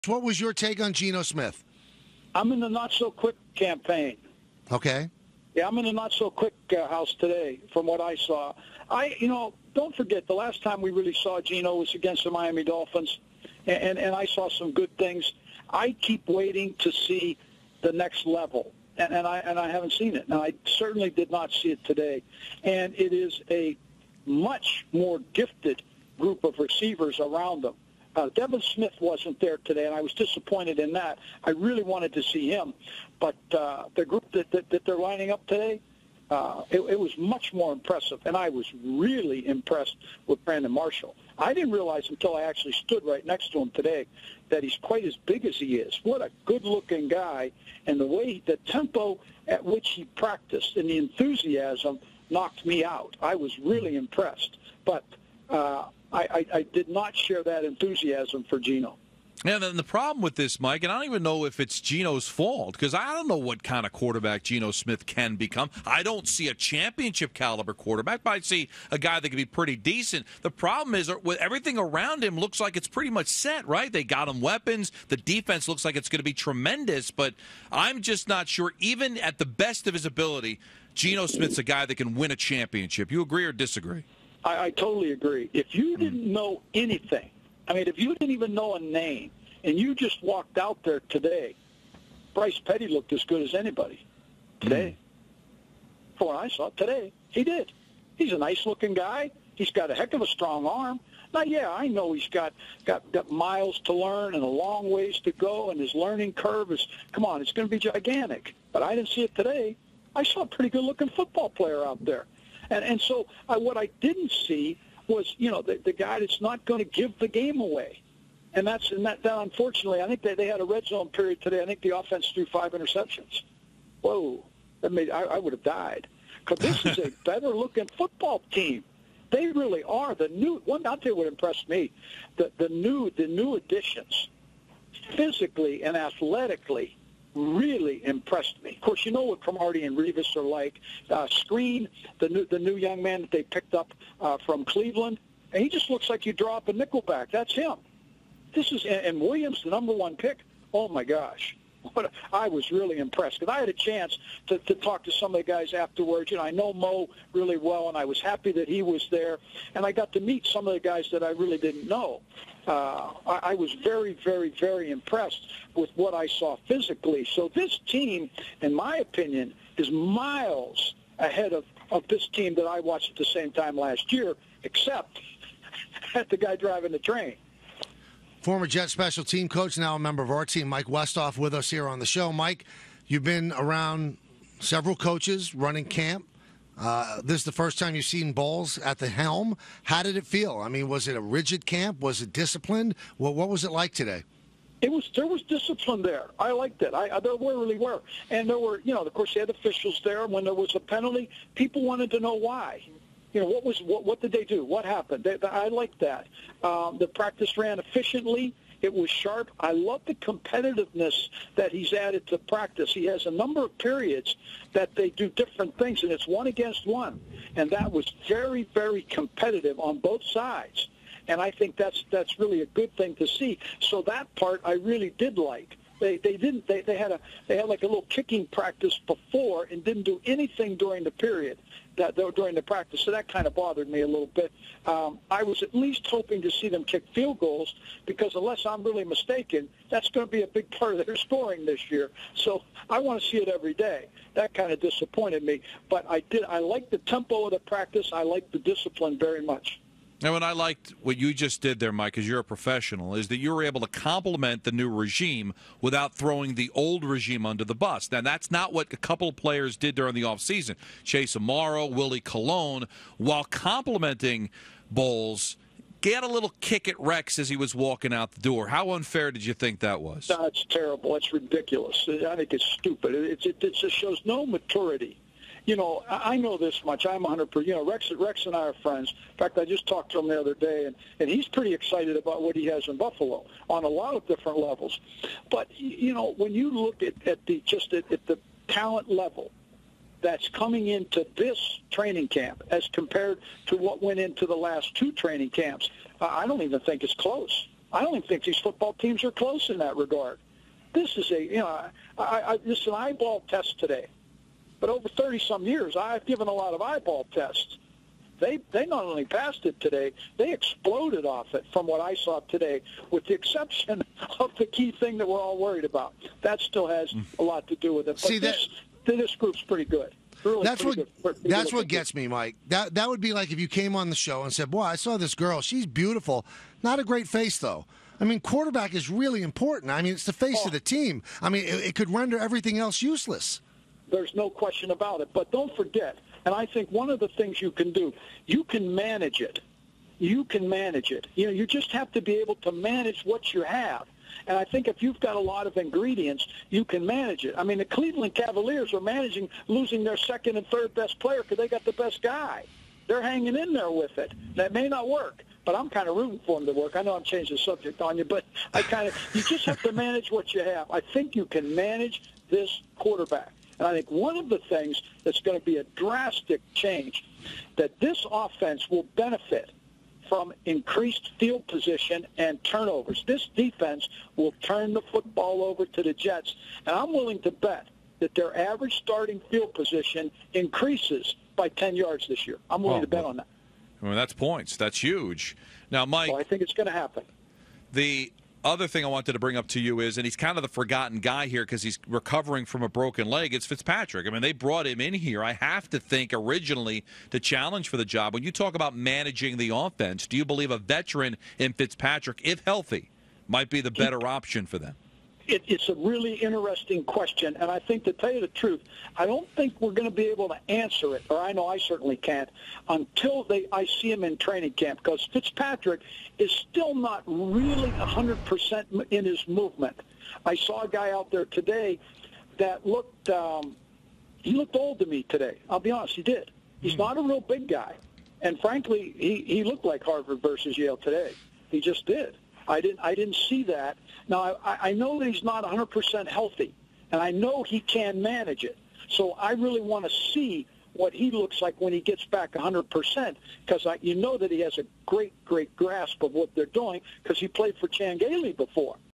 What was your take on Geno Smith? I'm in the not-so-quick campaign. Okay. Yeah, I'm in the not-so-quick house today from what I saw. Don't forget, the last time we really saw Geno was against the Miami Dolphins, and I saw some good things. I keep waiting to see the next level, and I haven't seen it. Now, I certainly did not see it today, and it is a much more gifted group of receivers around them. Devin Smith wasn't there today, and I was disappointed in that. I really wanted to see him. But the group that they're lining up today, it was much more impressive, and I was really impressed with Brandon Marshall. I didn't realize until I actually stood right next to him today that he's quite as big as he is. What a good-looking guy, and the tempo at which he practiced and the enthusiasm knocked me out. I was really impressed. But I did not share that enthusiasm for Geno. And then the problem with this, Mike, and I don't even know if it's Geno's fault, because I don't know what kind of quarterback Geno Smith can become. I don't see a championship caliber quarterback, but I see a guy that can be pretty decent. The problem is with everything around him looks like it's pretty much set, right? They got him weapons. The defense looks like it's going to be tremendous, but I'm just not sure, even at the best of his ability, Geno Smith's a guy that can win a championship. You agree or disagree? I totally agree. If you didn't know anything, if you didn't even know a name, and you just walked out there today, Bryce Petty looked as good as anybody today. For what I saw today, he did. He's a nice-looking guy. He's got a heck of a strong arm. Now, yeah, I know he's got miles to learn and a long ways to go, and his learning curve is, it's going to be gigantic. But I didn't see it today. I saw a pretty good-looking football player out there. And so what I didn't see was, the guy that's not going to give the game away. And that unfortunately, I think they had a red zone period today. I think the offense threw 5 interceptions. Whoa. I would have died. Because this is a better-looking football team. They really are. I'll tell you what impressed me. The new additions, physically and athletically, really impressed me. Of course, you know what Cromartie and Revis are like. Screen, the new young man that they picked up from Cleveland, and he just looks like you draw up a nickelback. That's him. And Williams, the number 1 pick. Oh my gosh, I was really impressed because I had a chance to talk to some of the guys afterwards. I know Mo really well, and I was happy that he was there, and I got to meet some of the guys that I really didn't know. I was very, very, very impressed with what I saw physically. So this team, in my opinion, is miles ahead of this team that I watched at the same time last year, except at the guy driving the train. Former Jet special team coach, now a member of our team, Mike Westhoff, with us here on the show. Mike, you've been around several coaches running camp. This is the first time you've seen Bowles at the helm. How did it feel? Was it a rigid camp? Was it disciplined? What was it like today? There was discipline there. I liked it. There really were. And there were, of course, they had officials there. When there was a penalty, people wanted to know why. What did they do? What happened? I liked that. The practice ran efficiently. It was sharp. I love the competitiveness that he's added to practice. He has a number of periods that they do different things, and it's 1 against 1. And that was very, very competitive on both sides. And I think that's really a good thing to see. So that part I really did like. They had like a little kicking practice before and didn't do anything during the period during the practice. So that kind of bothered me a little bit. I was at least hoping to see them kick field goals because unless I'm really mistaken, that's going to be a big part of their scoring this year. So I want to see it every day. That kind of disappointed me. But I liked the tempo of the practice. I liked the discipline very much. Now, what I liked what you just did there, Mike, because you're a professional, is that you were able to compliment the new regime without throwing the old regime under the bus. Now, that's not what a couple of players did during the offseason. Chase Amaro, Willie Colon, while complimenting Bowles, get a little kick at Rex as he was walking out the door. How unfair did you think that was? That's terrible. It's ridiculous. I think it's stupid. It just shows no maturity. I know this much. I'm 100%. Rex and I are friends. In fact, I just talked to him the other day, and he's pretty excited about what he has in Buffalo on a lot of different levels. But, when you look at the talent level that's coming into this training camp as compared to what went into the last 2 training camps, I don't even think it's close. I don't even think these football teams are close in that regard. This is this is an eyeball test today. But over 30-some years, I've given a lot of eyeball tests. They not only passed it today, they exploded off it from what I saw today, with the exception of the key thing that we're all worried about. That still has a lot to do with it. But this group's pretty good. Really that's what gets me, Mike. That would be like if you came on the show and said, boy, I saw this girl. She's beautiful. Not a great face, though. I mean, quarterback is really important. I mean, it's the face of the team. I mean, it could render everything else useless. There's no question about it. But don't forget, and I think one of the things you can do, you can manage it. You can manage it. You just have to be able to manage what you have. And I think if you've got a lot of ingredients, you can manage it. I mean, the Cleveland Cavaliers are managing losing their second and third best player because they got the best guy. They're hanging in there with it. That may not work, but I'm kind of rooting for them to work. I know I'm changing the subject on you, but you just have to manage what you have. I think you can manage this quarterback. And I think one of the things that's going to be a drastic change, that this offense will benefit from increased field position and turnovers. This defense will turn the football over to the Jets, and I'm willing to bet that their average starting field position increases by 10 yards this year. I'm willing to bet on that. Well, that's points. That's huge. Now, Mike, I think it's going to happen. The other thing I wanted to bring up to you is, and he's kind of the forgotten guy here because he's recovering from a broken leg, it's Fitzpatrick. I mean, they brought him in here, I have to think, originally to challenge for the job. When you talk about managing the offense, do you believe a veteran in Fitzpatrick, if healthy, might be the better option for them? It's a really interesting question, and I think, to tell you the truth, I don't think we're going to be able to answer it, or I know I certainly can't, until I see him in training camp, because Fitzpatrick is still not really 100% in his movement. I saw a guy out there today that looked he looked old to me today. I'll be honest, he did. He's not a real big guy, and frankly, he looked like Harvard versus Yale today. He just did. I didn't see that. Now, I know that he's not 100% healthy, and I know he can manage it. So I really want to see what he looks like when he gets back 100%, because you know that he has a great, great grasp of what they're doing because he played for Chan Gailey before.